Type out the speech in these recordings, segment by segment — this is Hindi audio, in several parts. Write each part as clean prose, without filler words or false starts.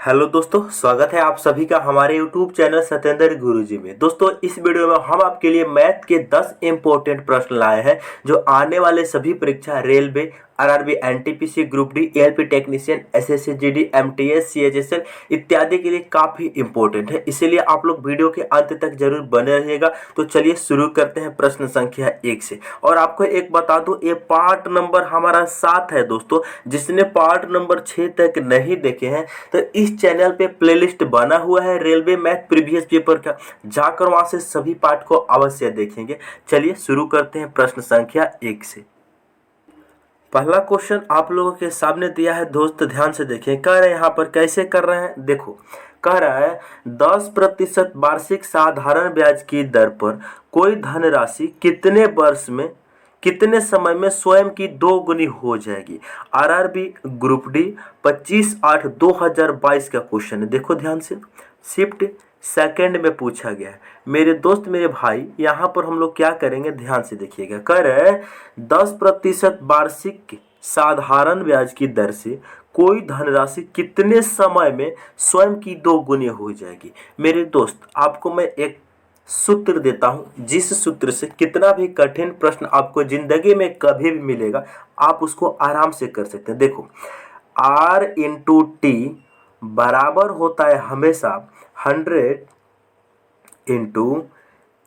हेलो दोस्तों, स्वागत है आप सभी का हमारे यूट्यूब चैनल सत्येंद्र गुरुजी में। दोस्तों, इस वीडियो में हम आपके लिए मैथ के 10 इंपॉर्टेंट प्रश्न लाए हैं जो आने वाले सभी परीक्षा railway, RRB, NTPC, group D, ALP technician, SSC GD, MTS, CHSL इत्यादि के लिए काफी इंपॉर्टेंट है। इसीलिए आप लोग वीडियो के अंत तक जरूर बने रहिएगा। तो चलिए शुरू करते हैं प्रश्न संख्या 1 से। और आपको एक बता दूं, ये पार्ट नंबर हमारा 7 है दोस्तों। जिसने पार्ट नंबर 6 तक नहीं देखे हैं तो इस चैनल पे प्लेलिस्ट बना हुआ है रेलवे मैथ प्रीवियस पेपर का, जाकर वहां से सभी पार्ट को अवश्य देखेंगे। चलिए शुरू करते हैं प्रश्न संख्या 1 से। पहला क्वेश्चन आप लोगों के सामने दिया है दोस्त, ध्यान से देखें। कह रहे हैं यहाँ पर कैसे कर रहे हैं, देखो। कह रहा है 10% वार्षिक साधारण ब्याज की दर पर कोई धनराशि कितने वर्ष में, कितने समय में स्वयं की 2 गुनी हो जाएगी। आरआरबी ग्रुप डी 25/8/2022 का क्वेश्चन है। देखो ध्यान से, शिफ्ट सेकंड में पूछा गया है। मेरे दोस्त मेरे भाई, यहाँ पर हम लोग क्या करेंगे, ध्यान से देखिएगा। कह रहे हैं 10% वार्षिक साधारण ब्याज की दर से कोई धनराशि कितने समय में स्वयं की 2 गुनी हो जाएगी। मेरे दोस्त, आपको मैं एक सूत्र देता हूं, जिस सूत्र से कितना भी कठिन प्रश्न आपको जिंदगी में कभी भी मिलेगा, आप उसको आराम से कर सकते हैं। देखो, R इंटू टी बराबर होता है हमेशा 100 इंटू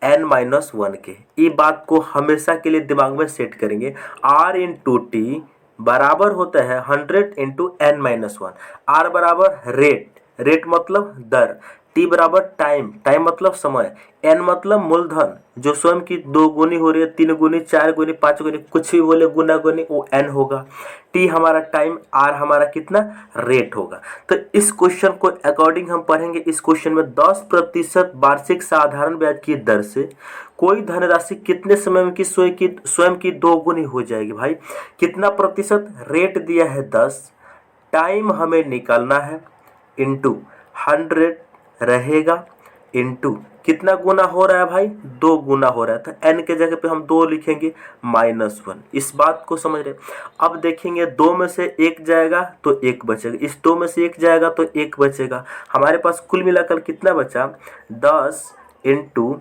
n-1 के। ये बात को हमेशा के लिए दिमाग में सेट करेंगे। R इंटू टी बराबर होता है 100 इंटू n-1। R बराबर रेट, रेट मतलब दर, टी बराबर टाइम, टाइम मतलब समय, एन मतलब मूलधन जो स्वयं की 2 गुनी हो रही है, 3 गुनी, 4 गुनी, 5 गुनी, कुछ भी बोले गुना गुनी, वो एन होगा। टी हमारा टाइम, आर हमारा कितना, रेट होगा। तो इस क्वेश्चन को अकॉर्डिंग हम पढ़ेंगे। इस क्वेश्चन में 10% वार्षिक साधारण ब्याज की दर से कोई धनराशि कितने समय में की स्वयं की 2 गुनी हो जाएगी। भाई कितना प्रतिशत, रेट दिया है 10, टाइम हमें निकालना है, इंटू 100 रहेगा, इंटू कितना गुना हो रहा है भाई, 2 गुना हो रहा है। तो n के जगह पे हम 2 लिखेंगे, -1। इस बात को समझ रहे। अब देखेंगे 2 में से 1 जाएगा तो 1 बचेगा, इस 2 में से 1 जाएगा तो 1 बचेगा। हमारे पास कुल मिलाकर कितना बचा, 10 इंटू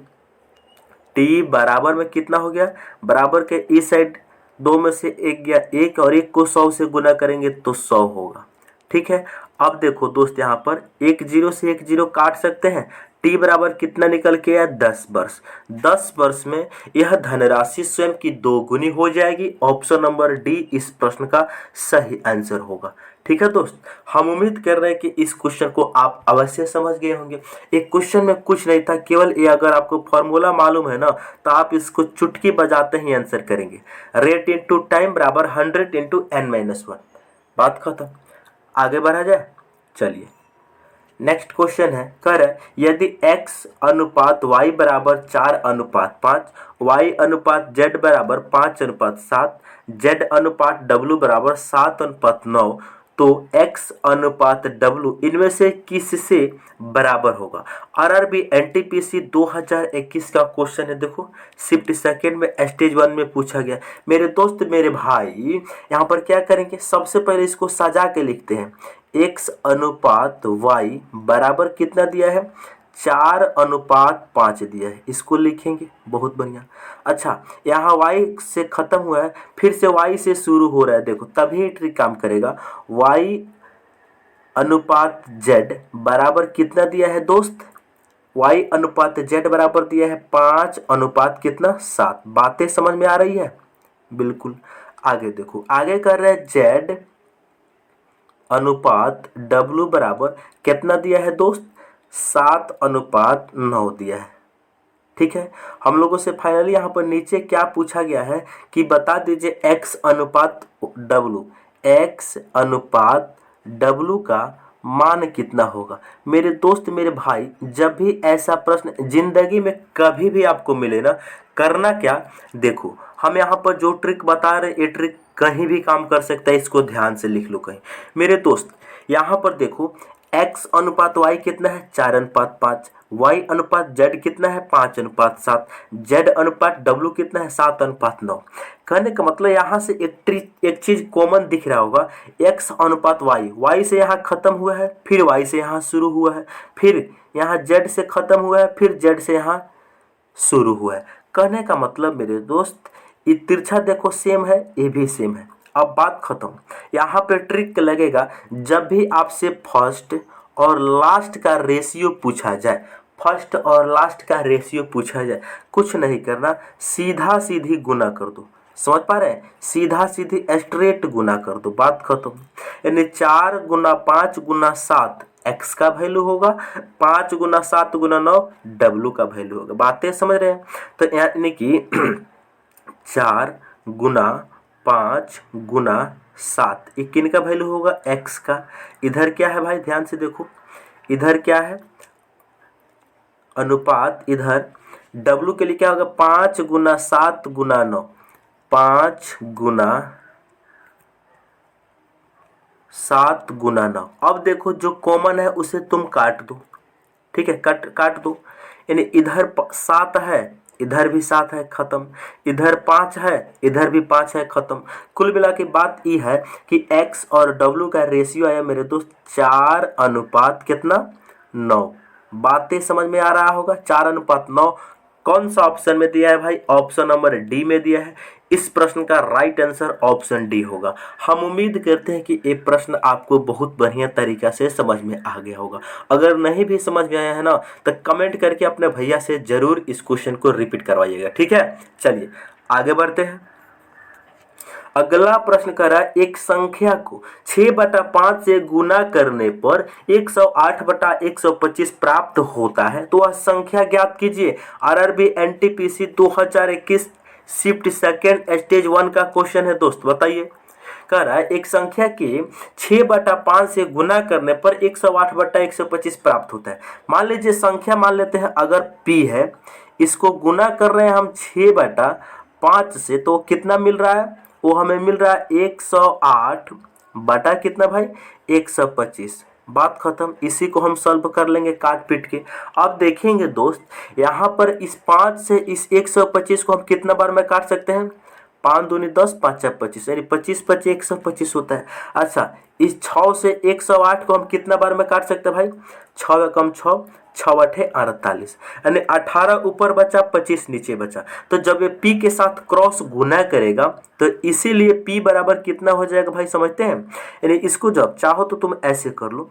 टी बराबर में कितना हो गया, बराबर के इस साइड 2 में से 1 गया 1, और 1 को 100 से गुना करेंगे तो 100 होगा। ठीक है। अब देखो दोस्त, यहाँ पर 1 0 से 1 0 काट सकते हैं। टी बराबर कितना निकल के आया, 10 वर्ष। 10 वर्ष में यह धनराशि स्वयं की 2 गुनी हो जाएगी। ऑप्शन नंबर डी इस प्रश्न का सही आंसर होगा। ठीक है दोस्त, हम उम्मीद कर रहे हैं कि इस क्वेश्चन को आप अवश्य समझ गए होंगे। एक क्वेश्चन में कुछ नहीं था, केवल ये अगर आपको फॉर्मूला मालूम है ना, तो आप इसको चुटकी बजाते ही आंसर करेंगे। रेट इंटू टाइम बराबर 100 इंटू n-1। बात खत्म, आगे बढ़ा जाए। चलिए नेक्स्ट क्वेश्चन है। कर यदि x अनुपात y बराबर 4:5, y अनुपात z बराबर 5:7, z अनुपात w बराबर 7:9, तो x अनुपात w इनमें से किससे बराबर होगा। आरआरबी एनटीपीसी 2021 का क्वेश्चन है। देखो, शिफ्ट सेकंड में स्टेज 1 में पूछा गया। मेरे दोस्त मेरे भाई, यहाँ पर क्या करेंगे, सबसे पहले इसको सजा के लिखते हैं। x अनुपात y बराबर कितना दिया है, 4:5 दिया है, इसको लिखेंगे। बहुत बढ़िया। अच्छा, यहाँ y से खत्म हुआ है, फिर से y से शुरू हो रहा है। देखो तभी ट्रिक काम करेगा। y अनुपात z बराबर कितना दिया है दोस्त, y अनुपात z बराबर दिया है 5:7। बातें समझ में आ रही है, बिल्कुल। आगे देखो, आगे कर रहे हैं z अनुपात W बराबर कितना दिया है दोस्त, 7:9 दिया है। ठीक है। हम लोगों से फाइनली यहाँ पर नीचे क्या पूछा गया है कि बता दीजिए x अनुपात W, x अनुपात W का मान कितना होगा। मेरे दोस्त मेरे भाई, जब भी ऐसा प्रश्न जिंदगी में कभी भी आपको मिले ना, करना क्या, देखो हम यहाँ पर जो ट्रिक बता रहे, ये ट्रिक कहीं भी काम कर सकता है। इसको ध्यान से लिख लो कहीं। मेरे दोस्त यहाँ पर देखो, x अनुपात y कितना है 4:5, y अनुपात z कितना है 5:7, z अनुपात w कितना है 7:9। कहने का मतलब यहाँ से एक चीज कॉमन दिख रहा होगा, x अनुपात y से यहाँ खत्म हुआ है, फिर y से यहाँ शुरू हुआ है, फिर यहाँ z से खत्म हुआ है, फिर z से यहाँ शुरू हुआ है। कहने का मतलब मेरे दोस्त ये तिरछा देखो सेम है, ये भी सेम है। अब बात खत्म। यहाँ पे ट्रिक लगेगा, जब भी आपसे फर्स्ट और लास्ट का रेशियो पूछा जाए, फर्स्ट और लास्ट का रेशियो पूछा जाए, कुछ नहीं करना, सीधा सीधी गुना कर दो। समझ पा रहे हैं? सीधा सीधी स्ट्रेट गुना कर दो, बात खत्म। यानी 4 गुना 5 गुना 7 x का वैल्यू होगा, 5 गुना 7 गुना 9 w का वैल्यू होगा। बातें समझ रहे हैं? तो यानी कि 4 गुना 5 गुना 7 ये किन का वैल्यू होगा? x का। इधर क्या है भाई, ध्यान से देखो, इधर क्या है? अनुपात। इधर w के लिए क्या होगा? 5 गुना 7 गुना 9, 5 गुना 7 गुना 9। अब देखो जो कॉमन है उसे तुम काट दो, ठीक है, काट दो। यानी इधर 7 है, इधर भी 7 है, खत्म। इधर 5 है, इधर भी 5 है, खत्म। कुल मिला के बात ये है कि x और w का रेशियो आया मेरे दोस्त 4 अनुपात कितना? 9। बातें समझ में आ रहा होगा? 4:9 कौन सा ऑप्शन में दिया है भाई? ऑप्शन नंबर डी में दिया है। इस प्रश्न का राइट आंसर ऑप्शन डी होगा। हम उम्मीद करते हैं कि ये प्रश्न आपको बहुत बढ़िया तरीका से समझ में आ गया होगा। अगर नहीं भी समझ में आया है ना, तो कमेंट करके अपने भैया से जरूर इस क्वेश्चन को रिपीट करवाइएगा, ठीक है। चलिए आगे बढ़ते हैं। अगला प्रश्न कर रहा है, एक संख्या को 6/5 से गुना करने पर 108/125 प्राप्त होता है, तो वह संख्या ज्ञात कीजिए। RRB NTPC 2021 shift second stage 1 का क्वेश्चन है दोस्त, बताइए। कह रहा है एक संख्या के 6/5 से गुना करने पर 108/125 प्राप्त होता है। मान लीजिए संख्या मान लेते हैं अगर p है, इसको गुना कर रहे हैं हम 6/5 से, तो कितना मिल रहा है? वो हमें मिल रहा है 108 बटा कितना भाई? 125। बात खत्म। इसी को हम सॉल्व कर लेंगे काट पीट के। अब देखेंगे दोस्त, यहाँ पर इस 5 से इस 125 को हम कितना बार में काट सकते हैं? 5 दूनी 10, 5 या 25, यानी 25 25 125 होता है। अच्छा, इस 6 से 108 को हम कितना बार में काट सकते हैं भाई? 6 कम 6, 6 8 48, यानी 18 ऊपर बचा, 25 नीचे बचा। तो जब ये p के साथ क्रॉस गुना करेगा तो इसीलिए p बराबर कितना हो जाएगा भाई, समझते हैं? यानी इसको जब चाहो तो तुम ऐसे कर लो,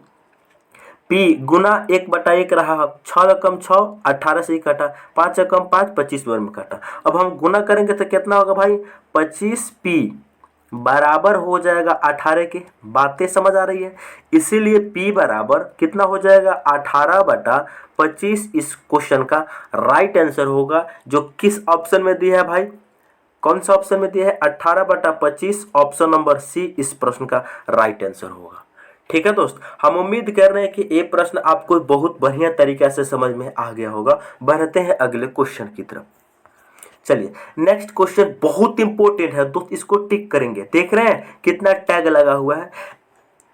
p गुना 1/1 रहा, 6 कम 6, 18 से ही काटा, 5 कम 5, 25 बार में काटा। अब हम गुना करेंगे तो कितना होगा भाई? 25p बराबर हो जाएगा 18 के। बातें समझ आ रही है? इसीलिए p बराबर कितना हो जाएगा? 18/25 इस क्वेश्चन का राइट आंसर होगा, जो किस ऑप्शन में दिया है भाई? कौन सा ऑप्शन में दिया है? 18/25, ऑप्शन नंबर सी इस प्रश्न का राइट आंसर होगा। ठीक है दोस्त, हम उम्मीद कर रहे हैं कि ये प्रश्न आपको बहुत बढ़िया तरीके से समझ में आ गया होगा। बढ़ते हैं अगले क्वेश्चन की तरफ। चलिए नेक्स्ट क्वेश्चन बहुत इंपॉर्टेंट है दोस्त, इसको टिक करेंगे। देख रहे हैं कितना टैग लगा हुआ है?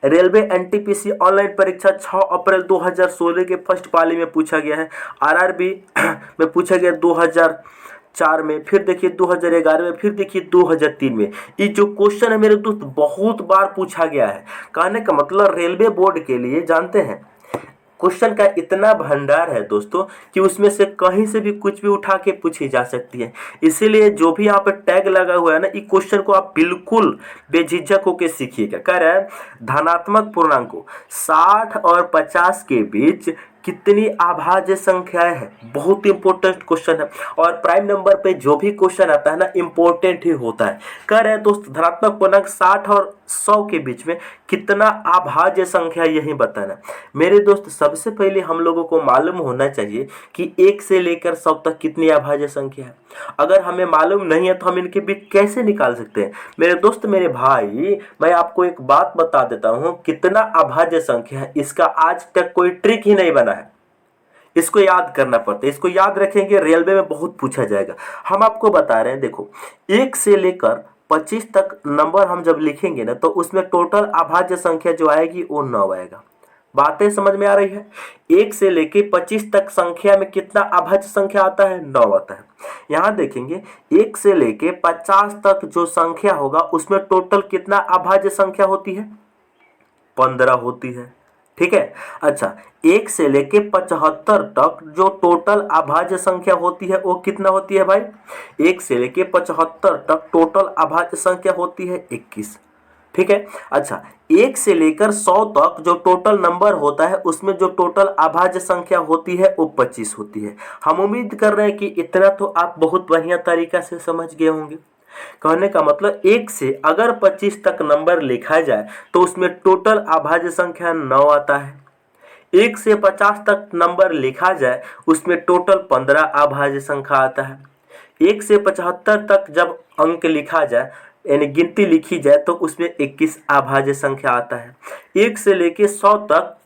रेलवे एनटीपीसी ऑनलाइन परीक्षा 6 अप्रैल 2016 के फर्स्ट पाली में पूछा गया है। आरआरबी में पूछा गया 2004 में, फिर देखिए 2011 में, फिर देखिए 2003 में। ये जो क्वेश्चन है मेरे दोस्त बहुत बार पूछा गया है। कहने का मतलब रेलवे बोर्ड के लिए जानते हैं क्वेश्चन का इतना भंडार है दोस्तों कि उसमें से कहीं से भी कुछ भी उठा के पूछी जा सकती है। इसीलिए जो भी यहाँ पे टैग लगा हुआ है ना, इस क्वेश्चन को आप बिल्कुल बेझिझक होकर सीखिएगा। कह रहा है धनात्मक पूर्णांकों 60 और 50 के बीच कितनी अभाज्य संख्याएं हैं? बहुत इंपॉर्टेंट क्वेश्चन है और प्राइम नंबर पे जो भी क्वेश्चन आता है ना इंपॉर्टेंट ही होता है। कह रहे हैं दोस्त धनात्मक पूर्णांक 60 और 100 के बीच में कितना अभाज्य संख्या, यही बताना। मेरे दोस्त सबसे पहले हम लोगों को मालूम होना चाहिए कि 1 से लेकर 100 तक कितनी अभाज्य संख्या है। अगर हमें मालूम नहीं है तो हम इनके बीच कैसे निकाल सकते हैं? मेरे दोस्त मेरे भाई, मैं आपको एक बात बता देता हूँ, कितना अभाज्य संख्या है इसका आज तक कोई ट्रिक ही नहीं बना है। इसको याद करना पड़ता है, इसको याद रखेंगे, रेलवे में बहुत पूछा जाएगा। हम आपको बता रहे हैं, देखो 1 से लेकर 25 तक नंबर हम जब लिखेंगे ना, तो उसमें टोटल अभाज्य संख्या जो आएगी वो 9 आएगा। बातें समझ में आ रही है। 1 से लेके 25 तक संख्या में कितना अभाज्य संख्या आता है? 9 आता है। यहां देखेंगे 1 से लेके 50 तक जो संख्या होगा उसमें टोटल कितना अभाज्य संख्या होती है? 15 होती है। ठीक है। अच्छा, 1 से लेके 75 तक जो टोटल अभाज्य संख्या होती है वो कितना होती है भाई? 1 से लेके 75 तक टोटल अभाज्य संख्या होती है 21। ठीक है। अच्छा, 1 से लेकर 100 तक जो टोटल नंबर होता है उसमें जो टोटल अभाज्य संख्या होती है वो 25 होती है। हम उम्मीद कर रहे हैं कि इतना तो आप बहुत बढ़िया तरीका से समझ गए होंगे। कहने का मतलब 1 से अगर 25 तक नंबर लिखा जाए तो उसमें टोटल अभाज्य संख्या 9 आता है। 1 से 50 तक नंबर लिखा जाए उसमें टोटल 15 अभाज्य संख्या आता है। 1 से 75 तक जब अंक लिखा जाए यानी गिनती लिखी जाए तो उसमें 21 अभाज्य संख्या आता है। 1 से लेके 100 तक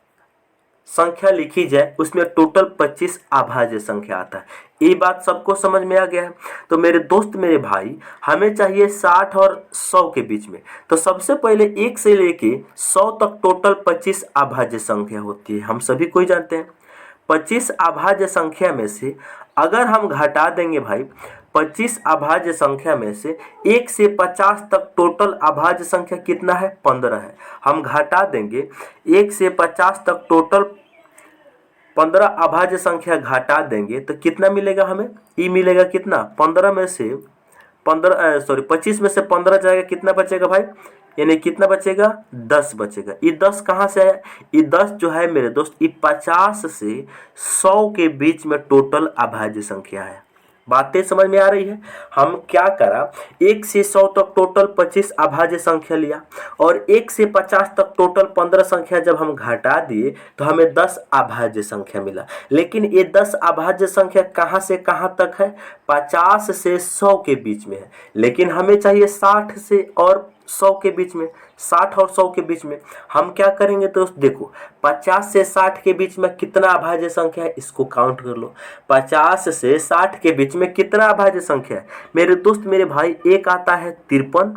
संख्या लिखी जाए उसमें टोटल 25 अभाज्य संख्या आता है। ये बात सबको समझ में आ गया है। तो मेरे दोस्त मेरे भाई, हमें चाहिए 60 और 100 के बीच में। तो सबसे पहले 1 से लेके 100 तक टोटल 25 अभाज्य संख्या होती है, हम सभी कोई जानते हैं। 25 अभाज्य संख्या में से अगर हम घटा देंगे भाई, 25 अभाज्य संख्या में से 1 से 50 तक टोटल अभाज्य संख्या कितना है? 15 है। हम घटा देंगे 1 से 50 तक टोटल 15 अभाज्य संख्या घटा देंगे तो कितना मिलेगा हमें? ये मिलेगा कितना? 15 में से 25 में से 15 जाएगा, कितना बचेगा भाई? यानी कितना बचेगा? 10 बचेगा। ये 10 कहाँ से आया? ये 10 जो है मेरे दोस्त, ये 50 से 100 के बीच में टोटल अभाज्य संख्या है। बातें समझ में आ रही है। हम क्या करा, 1 से 100 तक टोटल 25 अभाज्य संख्या लिया और 1 से 50 तक टोटल 15 संख्या जब हम घटा दिए तो हमें 10 अभाज्य संख्या मिला। लेकिन ये 10 अभाज्य संख्या कहाँ से कहाँ तक है? 50 से 100 के बीच में है। लेकिन हमें चाहिए 60 से और 100 के बीच में, 60 और 100 के बीच में। हम क्या करेंगे दोस्त, देखो 50 से 60 के बीच में कितना अभाज्य संख्या है इसको काउंट कर लो। 50 से 60 के बीच में कितना अभाज्य संख्या है मेरे दोस्त मेरे भाई? एक आता है 53,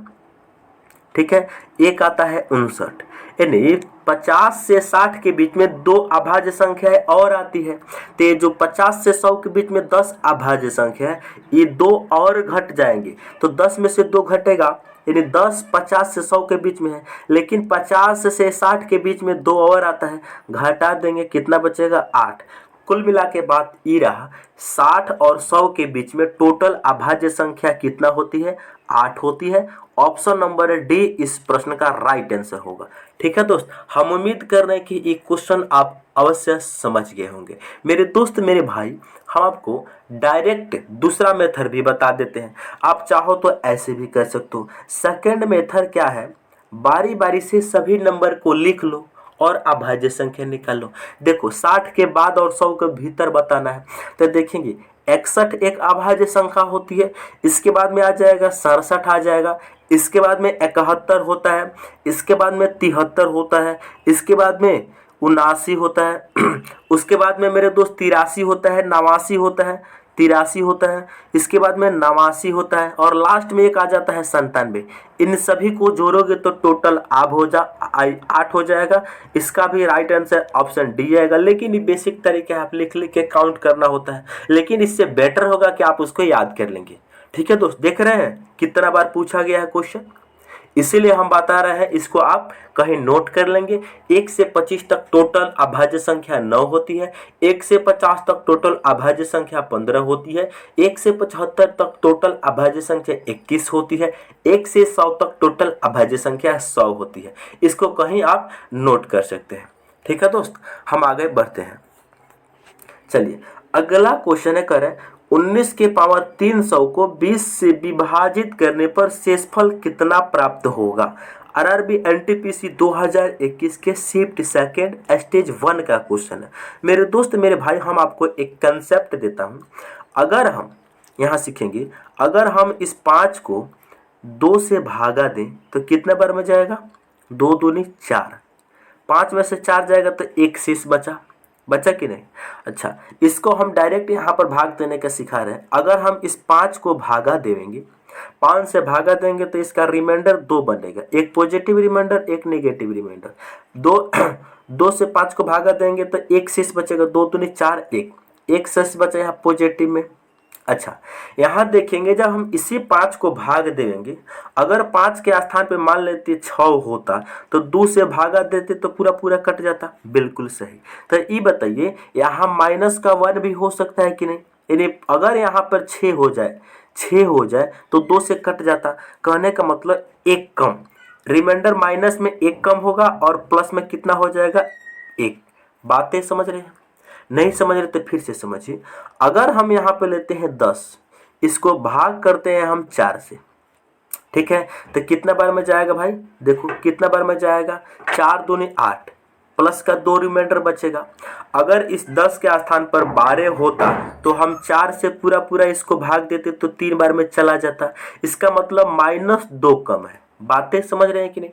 ठीक है, एक आता है 59। यानी 50 से 60 के बीच में 2 अभाज्य संख्या और आती है। तो ये जो 50 से 100 के बीच में 10 अभाज्य संख्या है, ये 2 और घट जाएंगे तो 10 में से 2 घटेगा, यानी 10 50 से 100 के बीच में है। लेकिन 50 से 60 के बीच में 2 और आता है, घटा देंगे, कितना बचेगा? 8। कुल मिला के बात ये रहा, 60 और 100 के बीच में टोटल अभाज्य संख्या कितना होती है? 8 होती है। ऑप्शन नंबर डी इस प्रश्न का राइट आंसर होगा। ठीक है दोस्त, हम उम्मीद कर रहे हैं कि ये क्वेश्चन आप अवश्य समझ गए होंगे। मेरे दोस्त मेरे भाई, हम आपको डायरेक्ट दूसरा मेथड भी बता देते हैं। आप चाहो तो ऐसे भी कर सकते हो। सेकंड मेथड क्या है, बारी बारी से सभी नंबर को लिख लो और अभाज्य संख्या निकालो। देखो 60 के बाद और 100 के भीतर बताना है। तो देखेंगे 61 एक अभाज्य संख्या होती है, इसके बाद में आ जाएगा 67 आ जाएगा, इसके बाद में 71 होता है, इसके बाद में 73 होता है, इसके बाद में 79 होता है, उसके बाद में मेरे दोस्त 83 होता है, 89 होता है, 83 होता है, इसके बाद में 89 होता है और लास्ट में एक आ जाता है 97। इन सभी को जोड़ोगे तो टोटल 8 हो जाएगा। इसका भी राइट आंसर ऑप्शन डी आएगा। लेकिन ये बेसिक तरीके आप लिख लिख के काउंट करना होता है, लेकिन इससे बेटर होगा कि आप उसको याद कर लेंगे। ठीक है दोस्त, देख रहे हैं कितना बार पूछा गया है क्वेश्चन, इसीलिए हम बता रहे हैं, इसको आप कहीं नोट कर लेंगे। 1 से 25 तक टोटल अभाज्य संख्या 9 होती है, 1 से 50 तक टोटल अभाज्य संख्या 15 होती है, 1 से 75 तक टोटल अभाज्य संख्या 21 होती है, 1 से 100 तक टोटल अभाज्य संख्या 100 होती है। इसको कहीं आप नोट कर सकते हैं। ठीक है दोस्त, हम आगे बढ़ते हैं। चलिए अगला क्वेश्चन है, करें 19 के पावर 300 को 20 से विभाजित करने पर शेषफल कितना प्राप्त होगा? आरआरबी एनटीपीसी 2021 के शिफ्ट सेकेंड स्टेज 1 का क्वेश्चन है। मेरे दोस्त मेरे भाई, हम आपको एक कंसेप्ट देता हूं। अगर हम यहाँ सीखेंगे, अगर हम इस 5 को 2 से भागा दें तो कितने बार में जाएगा? 2 दूनी 4, 5 में से 4 जाएगा तो 1 शेष बचा कि नहीं? अच्छा, इसको हम डायरेक्ट यहाँ पर भाग देने का सिखा रहे हैं। अगर हम इस 5 को भागा देंगे, 5 से भागा देंगे तो इसका रिमाइंडर 2 बनेगा, एक पॉजिटिव रिमाइंडर एक नेगेटिव रिमाइंडर। 2 से 5 को भागा देंगे तो 1 शेष बचेगा, 2 दूनी 4, 1 शेष बचा यहाँ पॉजिटिव में। अच्छा, यहाँ देखेंगे जब हम इसी 5 को भाग देंगे, अगर 5 के स्थान पे मान लेते 6 होता तो 2 से भागा देते तो पूरा पूरा कट जाता। बिल्कुल सही। तो ये बताइए यहाँ माइनस का 1 भी हो सकता है कि नहीं, यानी अगर यहाँ पर 6 हो जाए तो 2 से कट जाता। कहने का मतलब 1 कम, रिमाइंडर माइनस में 1 कम होगा और प्लस में कितना हो जाएगा 1। बातें समझ रहे हैं? नहीं समझ रहे तो फिर से समझिए। अगर हम यहाँ पे लेते हैं 10, इसको भाग करते हैं हम 4 से, ठीक है, तो कितना बार में जाएगा भाई, देखो कितना बार में जाएगा, 4 दूनी 8, प्लस का 2 रिमाइंडर बचेगा। अगर इस 10 के स्थान पर 12 होता तो हम 4 से पूरा पूरा इसको भाग देते तो 3 बार में चला जाता। इसका मतलब -2 कम है। बातें समझ रहे हैं कि नहीं?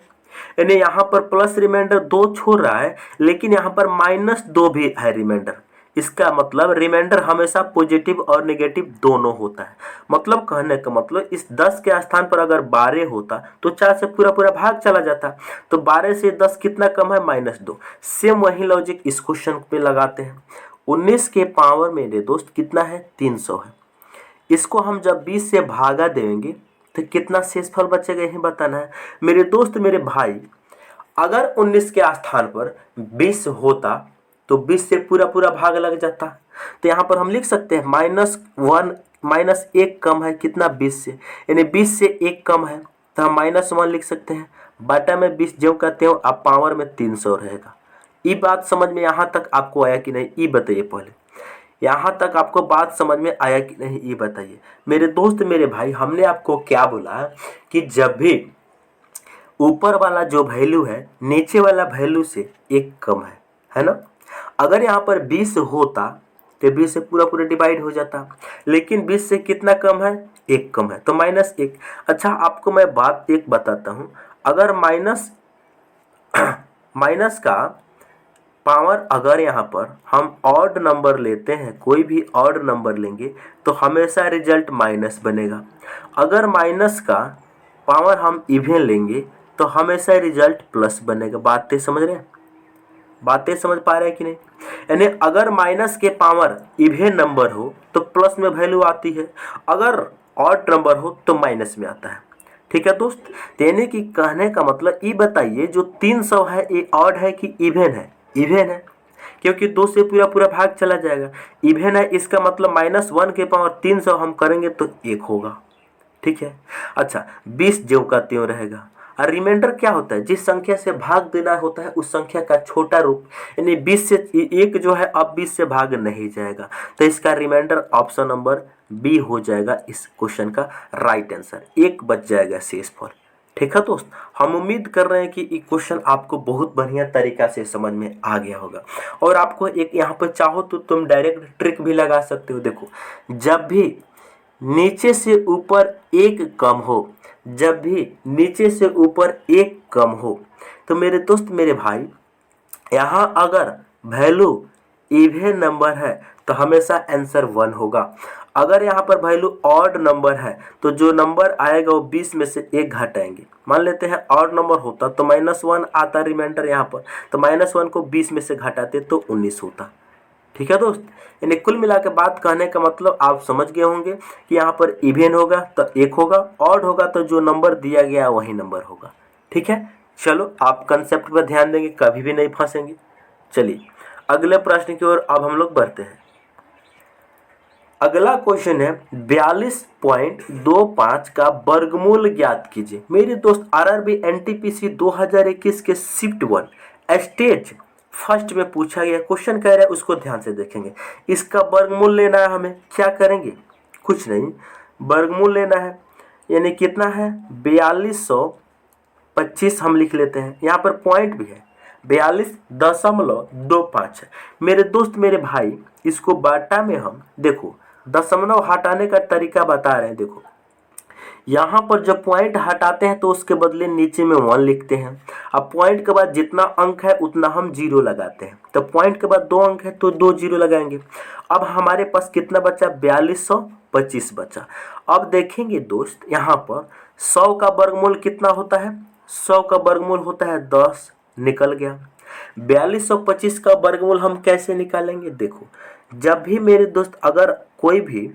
यानी यहाँ पर प्लस रिमाइंडर 2 छोड़ रहा है, लेकिन यहाँ पर -2 भी है रिमाइंडर। इसका मतलब रिमाइंडर हमेशा पॉजिटिव और नेगेटिव दोनों होता है। मतलब कहने का मतलब इस 10 के स्थान पर अगर 12 होता तो 4 से पूरा पूरा भाग चला जाता। तो 12 से 10 कितना कम है, -2। सेम वही लॉजिक इस क्वेश्चन पे लगाते हैं। 19 के पावर मेरे दोस्त कितना है, 300 है। इसको हम जब 20 से भागा देंगे तो कितना शेषफल बचेगा, यही बताना है मेरे दोस्त मेरे भाई। अगर 19 के स्थान पर 20 होता तो 20 से पूरा पूरा भाग लग जाता। तो यहाँ पर हम लिख सकते हैं -1 कम है कितना, 20 से, यानी 20 से 1 कम है तो हम -1 लिख सकते हैं। बटा में 20 ज्यों का त्यों, अब पावर में 300 रहेगा। ये बात समझ में यहाँ तक आपको आया कि नहीं, ये बताइए पहले। यहाँ तक आपको बात समझ में आया कि नहीं, ये बताइए मेरे दोस्त मेरे भाई। हमने आपको क्या बोला कि जब भी ऊपर वाला जो वैल्यू है नीचे वाला वैल्यू से 1 कम है ना। अगर यहाँ पर 20 होता तो 20 से पूरा पूरा डिवाइड हो जाता, लेकिन 20 से कितना कम है, 1 कम है तो -1। अच्छा, आपको मैं बात एक बताता हूँ। अगर माइनस का पावर अगर यहाँ पर हम ऑड नंबर लेते हैं, कोई भी ऑड नंबर लेंगे तो हमेशा रिजल्ट माइनस बनेगा। अगर माइनस का पावर हम इवन लेंगे तो हमेशा रिजल्ट प्लस बनेगा। बातें समझ रहे हैं? बातें समझ पा रहे हैं कि नहीं? यानी अगर माइनस के पावर इवन नंबर हो तो प्लस में वैल्यू आती है, अगर ऑड नंबर हो तो माइनस में आता है। ठीक है दोस्त, यानी कि कहने का मतलब ये बताइए जो 300 है ये ऑड है कि इवन है? इवन है, क्योंकि 2 से पूरा पूरा भाग चला जाएगा। इवन है, इसका मतलब -1 के पावर 300 हम करेंगे तो 1 होगा। ठीक है। अच्छा, 20 ज्यों का त्यों रहेगा। और रिमाइंडर क्या होता है, जिस संख्या से भाग देना होता है उस संख्या का छोटा रूप, यानी 20 से 1 जो है अब 20 से भाग नहीं जाएगा। तो इसका रिमाइंडर ऑप्शन नंबर बी हो जाएगा इस क्वेश्चन का राइट आंसर। 1 बच जाएगा शेषफल। ठीक है दोस्त, हम उम्मीद कर रहे हैं कि ये क्वेश्चन आपको बहुत बढ़िया तरीका से समझ में आ गया होगा। और आपको एक यहाँ पर चाहो तो तुम डायरेक्ट ट्रिक भी लगा सकते हो। देखो, जब भी नीचे से ऊपर 1 कम हो, जब भी नीचे से ऊपर 1 कम हो तो मेरे दोस्त मेरे भाई, यहाँ अगर वैल्यू इवन नंबर है तो हमेशा आंसर 1 होगा। अगर यहाँ पर वैल्यू ऑड नंबर है तो जो नंबर आएगा वो 20 में से 1 घटाएंगे। मान लेते हैं ऑड नंबर होता तो -1 आता रिमाइंडर यहाँ पर, तो -1 को 20 में से घटाते तो 19 होता। ठीक है दोस्त, यानी कुल मिला के बात कहने का मतलब आप समझ गए होंगे कि यहाँ पर इवन होगा तो 1 होगा, ऑड होगा तो जो नंबर दिया गया वही नंबर होगा। ठीक है, चलो आप कंसेप्ट पर ध्यान देंगे, कभी भी नहीं फंसेंगे। चलिए अगले प्रश्न की ओर अब हम लोग बढ़ते हैं। अगला क्वेश्चन है 42.25 का वर्गमूल ज्ञात कीजिए। मेरे दोस्त आरआरबी एनटीपीसी 2021 के शिफ्ट 1 स्टेज फर्स्ट में पूछा गया क्वेश्चन कह रहा है, उसको ध्यान से देखेंगे। इसका वर्गमूल लेना है, हमें क्या करेंगे, कुछ नहीं, वर्गमूल लेना है, यानी कितना है 4225 हम लिख लेते हैं। यहाँ पर पॉइंट भी है 42.25 है। मेरे दोस्त मेरे भाई, इसको बाटा में हम देखो दशमलव हटाने का तरीका बता रहे हैं। देखो यहाँ पर जब पॉइंट हटाते हैं तो उसके बदले नीचे में 1 लिखते हैं। अब पॉइंट के बाद जितना अंक है उतना हम 0 लगाते हैं, तो पॉइंट के बाद 2 अंक है तो 2 0 लगाएंगे। अब हमारे पास कितना बचा, 4225 बचा। अब देखेंगे दोस्त यहाँ पर 100 का वर्गमूल कितना होता है, 100 का वर्गमूल होता है 10, निकल गया। 4225 का वर्गमूल हम कैसे निकालेंगे? देखो, जब भी मेरे दोस्त अगर कोई भी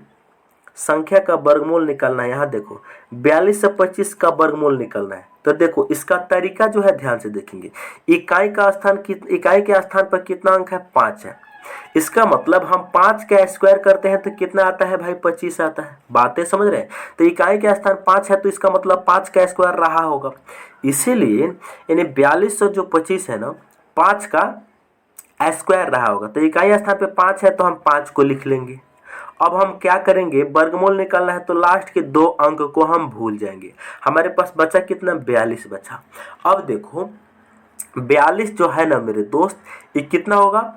संख्या का वर्गमूल निकालना है, यहाँ देखो 4225 का वर्गमूल निकालना है, तो देखो इसका तरीका जो है ध्यान से देखेंगे। इकाई के स्थान पर कितना अंक है? 5 है। इसका मतलब हम 5 का स्क्वायर करते हैं तो कितना आता है भाई? 25 आता है। बातें समझ रहे हैं? तो इकाई का स्थान 5 है तो इसका मतलब 5 का स्क्वायर रहा होगा, इसीलिए यानी 4225 है ना, 5 का स्क्वायर रहा होगा। तो इकाई स्थान पे 5 है तो हम 5 को लिख लेंगे। अब हम क्या करेंगे? वर्गमूल निकालना है तो लास्ट के 2 अंक को हम भूल जाएंगे। हमारे पास बचा कितना? 42 बचा। अब देखो 42 जो है ना मेरे दोस्त, ये कितना होगा?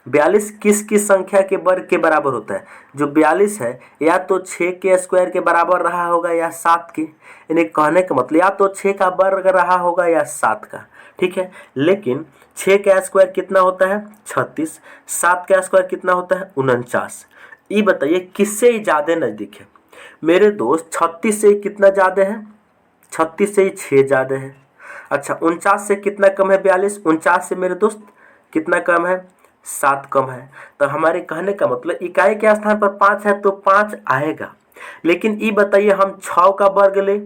42 किस संख्या के वर्ग के बराबर होता है? जो 42 है या तो 6 के स्क्वायर के बराबर रहा होगा या 7 के, यानी कहने का मतलब या तो 6 का वर्ग रहा होगा या 7 का, ठीक है। लेकिन 6 का स्क्वायर कितना होता है? 36। 7 का स्क्वायर कितना होता है? 49। ये बताइए किससे ही ज़्यादा नज़दीक है? मेरे दोस्त 36 से कितना ज़्यादा है? 36 से ही 6 ज़्यादा है। अच्छा, 49 से कितना कम है? 42। 49 से मेरे दोस्त कितना कम है? 7 कम है। तो हमारे कहने का मतलब इकाई के स्थान पर 5 है तो 5 आएगा। लेकिन ये बताइए हम 6 का वर्ग ले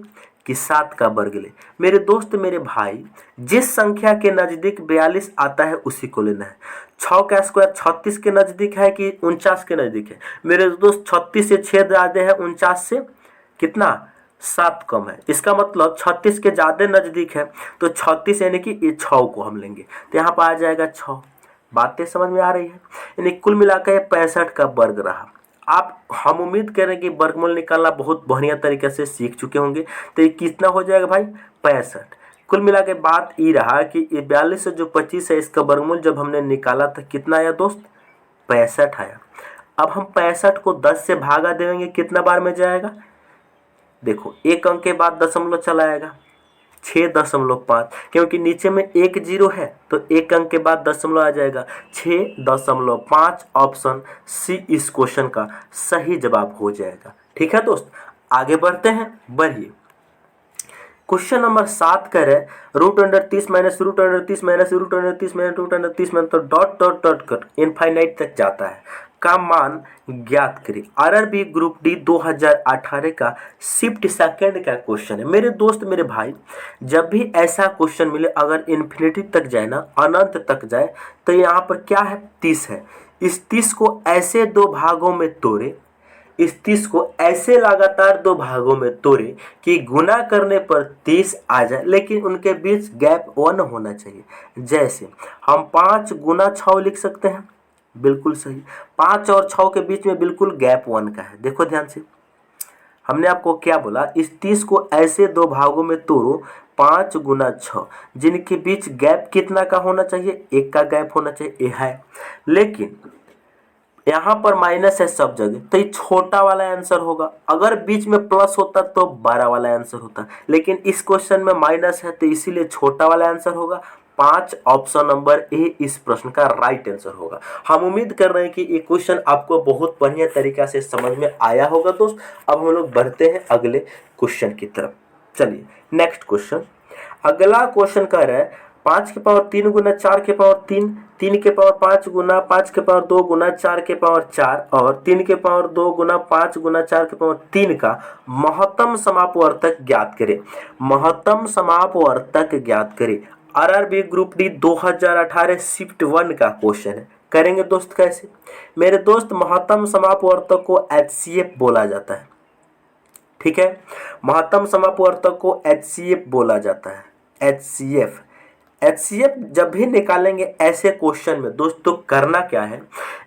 कि 7 का वर्ग ले? मेरे दोस्त मेरे भाई, जिस संख्या के नज़दीक 42 आता है उसी को लेना है। 6 का स्क्वायर 36 के नज़दीक है कि 49 के नज़दीक है? मेरे दोस्त 36 से 6 ज़्यादा है, 49 से कितना? 7 कम है। इसका मतलब 36 के ज़्यादा नज़दीक है, तो 36 यानी कि ये 6 को हम लेंगे, तो यहाँ पर आ जाएगा 6। बातें समझ में आ रही है? यानी कुल मिलाकर ये 65 का वर्ग रहा। आप हम उम्मीद करें कि वर्गमूल निकालना बहुत बढ़िया तरीके से सीख चुके होंगे। तो ये कितना हो जाएगा भाई? 65। कुल मिला के बात ये रहा कि ये 42 से जो 25 है इसका वर्गमूल जब हमने निकाला था कितना आया दोस्त? 65 आया। अब हम 65 को 10 से भागा देंगे, कितना बार में जाएगा? देखो एक अंक के बाद दशमलव चला आएगा, 6.5, क्योंकि नीचे में एक जीरो है तो एक अंक के बाद दशमलव आ जाएगा, 6.5। ऑप्शन सी इस क्वेश्चन का सही जवाब हो जाएगा। ठीक है दोस्त, आगे बढ़ते हैं, बढ़िए। क्वेश्चन नंबर 7 कह रहे √30 माइनस √30 माइनस √30 माइनस √30 में तो डॉट डॉट डॉट कर इनफाइनाइट तक जाता है का मान ज्ञात करें। आरआरबी ग्रुप डी 2018 का शिफ्ट सेकंड का क्वेश्चन है। मेरे दोस्त मेरे भाई, जब भी ऐसा क्वेश्चन मिले अगर इन्फिनिटी तक जाए ना, अनंत तक जाए, तो यहाँ पर क्या है? 30 है। इस 30 को ऐसे 2 भागों में तोड़े, इस 30 को ऐसे लगातार 2 भागों में तोड़े कि गुना करने पर 30 आ जाए, लेकिन उनके बीच गैप 1 होना चाहिए। जैसे हम 5 गुना 6 लिख सकते हैं, बिल्कुल सही। 5 और 6 के बीच में बिल्कुल गैप 1 का है। देखो ध्यान से, हमने आपको क्या बोला? इस 30 को ऐसे 2 भागों में तोड़ो, 5 गुना 6, जिनके बीच गैप कितना का होना चाहिए? 1 का गैप होना चाहिए, ये है। लेकिन यहाँ पर माइनस है सब जगह, तो ये छोटा वाला आंसर होगा। अगर बीच में प्लस होता तो बड़ा वाला आंसर होता, लेकिन इस क्वेश्चन में माइनस है तो इसीलिए छोटा वाला आंसर होगा। 5 ऑप्शन नंबर ए इस प्रश्न का राइट आंसर होगा। हम उम्मीद कर रहे हैं कि ये क्वेश्चन आपको बहुत बढ़िया तरीका से समझ में आया होगा दोस्त। अब हम लोग बढ़ते हैं अगले क्वेश्चन की तरफ। चलिए नेक्स्ट क्वेश्चन, अगला क्वेश्चन कह रहा है 5 के पावर 3 गुना 4 के पावर 3, 3 के पावर 5 गुना 5 के पावर 2 गुना 4 के पावर 4 और 3 के पावर 2 गुना 5 गुना 4 के पावर 3 का महत्तम समापवर्तक ज्ञात करें। महत्तम समापवर्तक ज्ञात करें। आरआरबी ग्रुप डी 2018 शिफ्ट 1 का क्वेश्चन है। करेंगे दोस्त कैसे? मेरे दोस्त महत्तम समापवर्तक को एचसीएफ बोला जाता है। ठीक है, महत्तम समापवर्तक को एचसीएफ बोला जाता है। एचसीएफ जब भी निकालेंगे ऐसे क्वेश्चन में दोस्तों करना क्या है,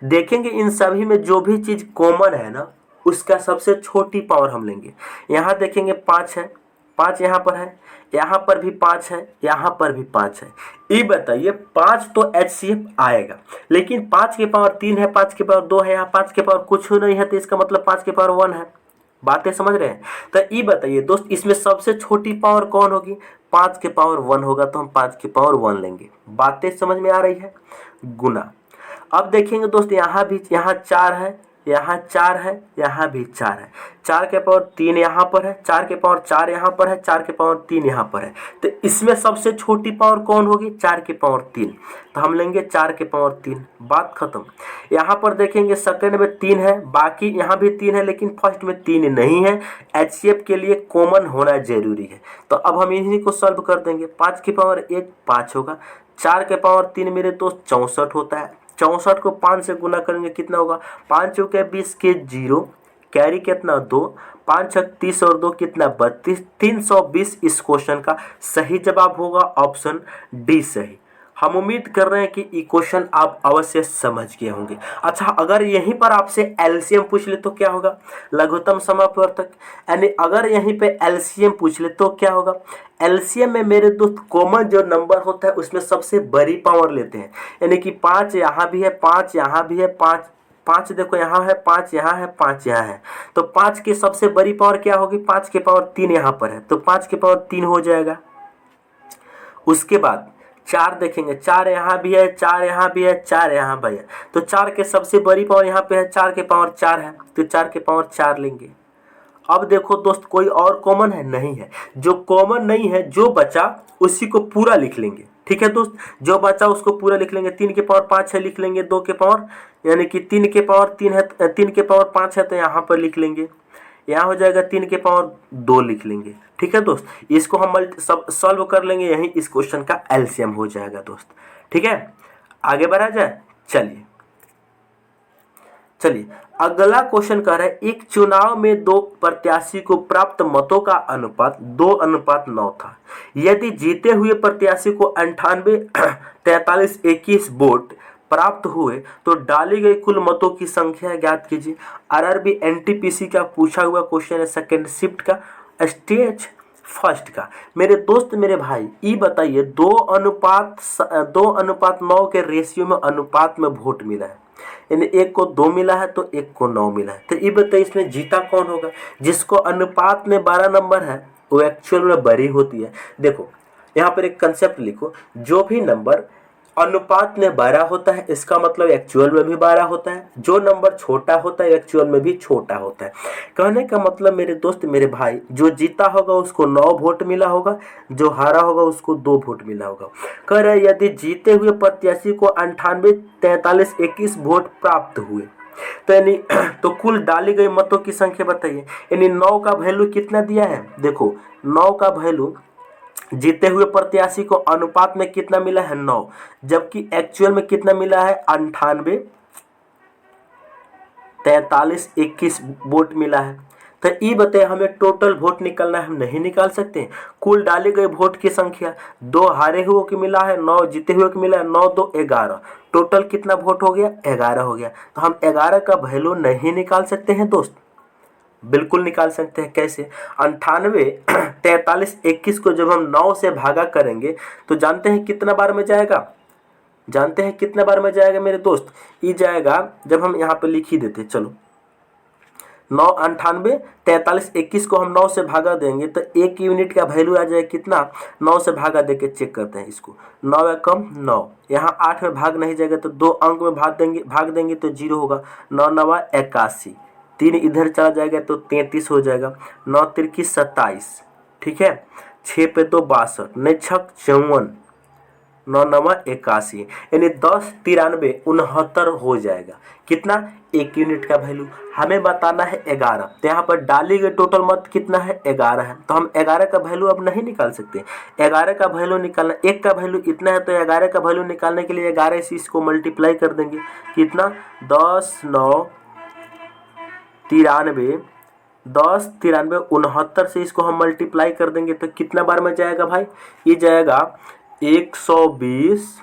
देखेंगे इन सभी में जो भी चीज कॉमन है ना उसका सबसे छोटी पावर हम लेंगे। यहाँ देखेंगे 5 है, 5 यहाँ पर है, यहाँ पर भी 5 है, यहाँ पर भी 5 है। ये बताइए 5 तो एचसीएफ आएगा, लेकिन 5 के पावर 3 है, 5 के पावर 2 है, यहाँ 5 के पावर कुछ नहीं है, तो इसका मतलब 5 के पावर 1 है। बातें समझ रहे हैं? तो ये बताइए दोस्त इसमें सबसे छोटी पावर कौन होगी? 5 के पावर 1 होगा, तो हम 5 के पावर 1 लेंगे। बातें समझ में आ रही है? गुना। अब देखेंगे दोस्त यहाँ भी, यहाँ 4 है, यहाँ 4 है, यहाँ भी 4 है, 4 के पावर 3 यहाँ पर है, 4 के पावर 4 यहाँ पर है, 4 के पावर 3 यहाँ पर है। तो इसमें सबसे छोटी पावर कौन होगी? 4 के पावर 3। तो हम लेंगे 4 के पावर 3, बात खत्म। यहाँ पर देखेंगे सेकंड में 3 है, बाकी यहाँ भी 3 है, लेकिन फर्स्ट में 3 नहीं है। HCF के लिए कॉमन होना जरूरी है। तो अब हम इन्हीं को सॉल्व कर देंगे। 5 की पावर 1 5 होगा, 4 के पावर 3 मेरे दोस्त 64 होता है। 64 को 5 से गुना करेंगे कितना होगा? 5 चौके 20 के 0, कैरी कितना 2, 5 छक 30 और 2 कितना 32, 320 इस क्वेश्चन का सही जवाब होगा ऑप्शन डी सही। हम उम्मीद कर रहे हैं कि ये क्वेश्चन आप अवश्य समझ गए होंगे। अच्छा, अगर यहीं पर आपसे एलसीएम पूछ ले तो क्या होगा? लघुत्तम समापवर्तक, यानी अगर यहीं पे एलसीएम पूछ ले तो क्या होगा? एलसीएम में मेरे दोस्त कॉमन जो नंबर होता है उसमें सबसे बड़ी पावर लेते हैं, यानी कि 5 यहाँ भी है, 5 यहाँ भी है, 5 देखो यहाँ है, 5 यहाँ है, 5 यहाँ है। तो 5 की सबसे बड़ी पावर क्या होगी? 5 के पावर 3 यहाँ पर है, तो 5 के पावर 3 हो जाएगा। उसके बाद 4 देखेंगे, 4 यहाँ भी है, 4 यहाँ भी है, 4 यहाँ भी है। तो 4 के सबसे बड़ी पावर यहाँ पे है, 4 के पावर 4 है, तो 4 के पावर 4 लेंगे। अब देखो दोस्त, कोई और कॉमन है? नहीं है। जो कॉमन नहीं है, जो बचा उसी को पूरा लिख लेंगे। ठीक है दोस्त, जो बचा उसको पूरा लिख लेंगे। 3 के पावर 5 है, लिख लेंगे 2 के पावर, यानी कि 3 के पावर 3 है, 3 के पावर 5 है, तो यहाँ पर लिख लेंगे। यहाँ हो जाएगा 3 के पावर 2 लिख लेंगे। ठीक है दोस्त, इसको हम सॉल्व कर लेंगे, यही इस क्वेश्चन का एलसीएम हो जाएगा दोस्त। ठीक है, आगे बढ़ा जाए। चलिए अगला क्वेश्चन कह रहा है, एक चुनाव में 2 प्रत्याशी को प्राप्त मतों का अनुपात 2:9 था। यदि जीते हुए प्रत्याशी को 98 43 21 वोट प्राप्त हुए तो डाली गई कुल मतों की संख्या ज्ञात कीजिए। आरआरबी एनटीपीसी का पूछा हुआ क्वेश्चन है, सेकेंड शिफ्ट का, स्टेज फर्स्ट का। मेरे दोस्त मेरे भाई, ये बताइए 2:9 के रेशियो में अनुपात में वोट मिला है, यानी एक को 2 मिला है तो एक को 9 मिला है। तो ये बताइए इसमें जीता कौन होगा? जिसको अनुपात में 12 नंबर है वो एक्चुअल में बड़ी होती है। देखो यहाँ पर एक कंसेप्ट लिखो, जो भी नंबर अनुपात में 12 होता है इसका मतलब एक्चुअल में भी 12 होता है। जो नंबर छोटा होता है एक्चुअल में भी छोटा होता है। कहने का मतलब मेरे दोस्त मेरे भाई, जो जीता होगा उसको 9 वोट मिला होगा, जो हारा होगा उसको 2 वोट मिला होगा। कह रहे यदि जीते हुए प्रत्याशी को 98 43 21 वोट प्राप्त हुए तो यानी तो कुल डाली गई मतों की संख्या बताइए। यानी 9 का वैल्यू कितना दिया है? देखो 9 का वैल्यू जीते हुए प्रत्याशी को अनुपात में कितना मिला है? 9, जबकि एक्चुअल में कितना मिला है? 98 43 21 वोट मिला है। तो ये बताइए हमें टोटल वोट निकलना है, हम नहीं निकाल सकते? कुल डाले गए वोट की संख्या 2 हारे हुए की मिला है, 9 जीते हुए की मिला है, 9 2 11, टोटल कितना वोट हो गया? 11 हो गया। तो हम 11 का वैल्यू नहीं निकाल सकते हैं दोस्त? बिल्कुल निकाल सकते हैं। कैसे? 98 43 21 को जब हम 9 से भागा करेंगे तो जानते हैं कितना बार में जाएगा? जानते हैं कितना बार में जाएगा मेरे दोस्त? ये जाएगा, जब हम यहाँ पे लिख ही देते, चलो 9 98 43 21 को हम 9 से भागा देंगे तो 1 यूनिट का वैल्यू आ जाएगा कितना? 9 से भागा देके चेक करते हैं इसको। 9 या कम 9, यहाँ 8 में भाग नहीं जाएगा तो 2 अंक में भाग देंगे तो 0 होगा। 9 9 81, 3 इधर चला जाएगा तो 33 हो जाएगा। 9 तिरकी 27, ठीक है। 6 पे 2 62, 9 छक 54, 9 9 81, यानी 10 93 69 हो जाएगा। कितना? 1 यूनिट का वैल्यू हमें बताना है 11। तो यहाँ पर डाली गई टोटल मत कितना है? 11 है। तो हम 11 का वैल्यू अब नहीं निकाल सकते। 11 का वैल्यू निकालना, 1 का वैल्यू इतना है तो 11 का वैल्यू निकालने के लिए 11 से इसको मल्टीप्लाई कर देंगे। कितना? 10 9 93, 10 93 69 से इसको हम मल्टीप्लाई कर देंगे तो कितना बार में जाएगा भाई? ये जाएगा 120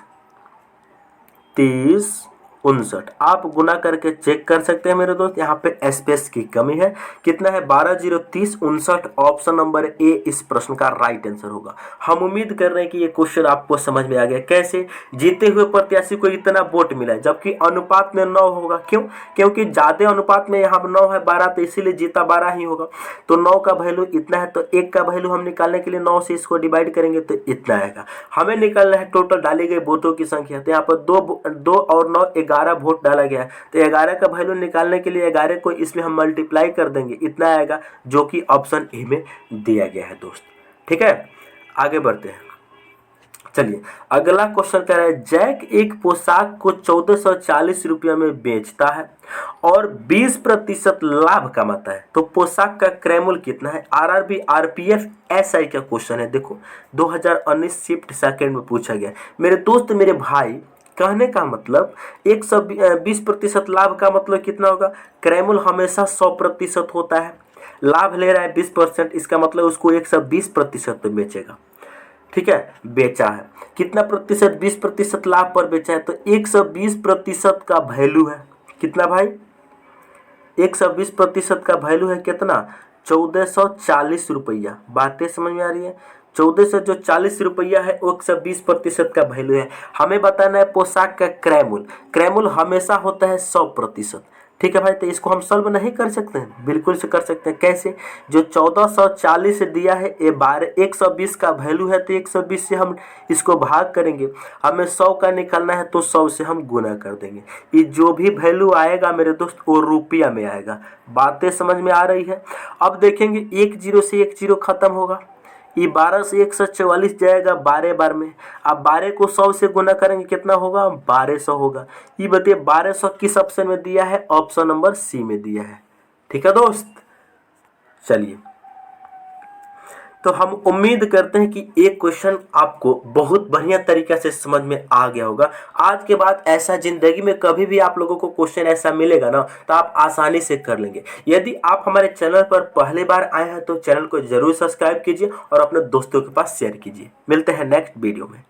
30 59। आप गुना करके चेक कर सकते हैं मेरे दोस्त, यहाँ पे स्पेस की कमी है। कितना है? 12 0 30 59। ऑप्शन नंबर ए इस प्रश्न का राइट आंसर होगा। हम उम्मीद कर रहे हैं कि ये क्वेश्चन आपको समझ में आ गया। कैसे? जीते हुए प्रत्याशी को इतना वोट मिला है जबकि अनुपात में 9 होगा। क्यों? क्योंकि ज्यादा अनुपात में यहाँ 9 है 12, तो इसीलिए जीता 12 ही होगा। तो 9 का वैल्यू इतना है, तो 1 का वैल्यू हम निकालने के लिए 9 से इसको डिवाइड करेंगे तो इतना आएगा। हमें निकालना है टोटल डाली गई वोटों की संख्या। तो यहाँ पर 2 और 9 11 11 वोट डाला गया है, तो 11 का वैल्यू निकालने के लिए 11 को इसमें हम मल्टीप्लाई कर देंगे, इतना आएगा, जो कि ऑप्शन ए में दिया गया है दोस्त। ठीक है, आगे बढ़ते हैं। चलिए अगला क्वेश्चन कह रहा है, जैक एक पोशाक को 1440 रुपया में बेचता है और 20% लाभ कमाता है, तो पोशाक का क्रय कितना है? आरआरबी आरपीएफ एसआई का क्वेश्चन है। देखो 2019 शिफ्ट सेकंड में पूछा गया। मेरे दोस्त मेरे भाई, कहने का मतलब 120% लाभ का मतलब कितना होगा? क्रय हमेशा 100% होता है, लाभ ले रहा है 20%, इसका मतलब उसको 120% पे बेचेगा। ठीक है, बेचा है कितना प्रतिशत? 20% लाभ पर बेचा है, तो 120% का वैल्यू है कितना भाई? 120% का वैल्यू है कितना? 1440 रुपया। बातें समझ में आ रही है? 1440 रुपया है, 120% का वैल्यू है। हमें बताना है पोशाक का क्रय मूल्य हमेशा होता है 100%। ठीक है भाई, तो इसको हम सॉल्व नहीं कर सकते हैं? बिल्कुल से कर सकते हैं। कैसे? जो 1440 दिया है, ये 120 का वैल्यू है, तो 120 से हम इसको भाग करेंगे। हमें 100 का निकालना है, तो 100 से हम गुना कर देंगे। ये जो भी वैल्यू आएगा मेरे दोस्त, वो रुपया में आएगा। बातें समझ में आ रही है? अब देखेंगे 1 0 से 1 0 खत्म होगा, ये 12 से 144 जाएगा 12 बार में। अब 12 को 100 से गुना करेंगे, कितना होगा? 1200 होगा। ये बताइए 1200 किस ऑप्शन में दिया है? ऑप्शन नंबर सी में दिया है। ठीक है दोस्त, चलिए, तो हम उम्मीद करते हैं कि एक क्वेश्चन आपको बहुत बढ़िया तरीके से समझ में आ गया होगा। आज के बाद ऐसा जिंदगी में कभी भी आप लोगों को क्वेश्चन ऐसा मिलेगा ना, तो आप आसानी से कर लेंगे। यदि आप हमारे चैनल पर पहली बार आए हैं, तो चैनल को जरूर सब्सक्राइब कीजिए और अपने दोस्तों के पास शेयर कीजिए। मिलते हैं नेक्स्ट वीडियो में।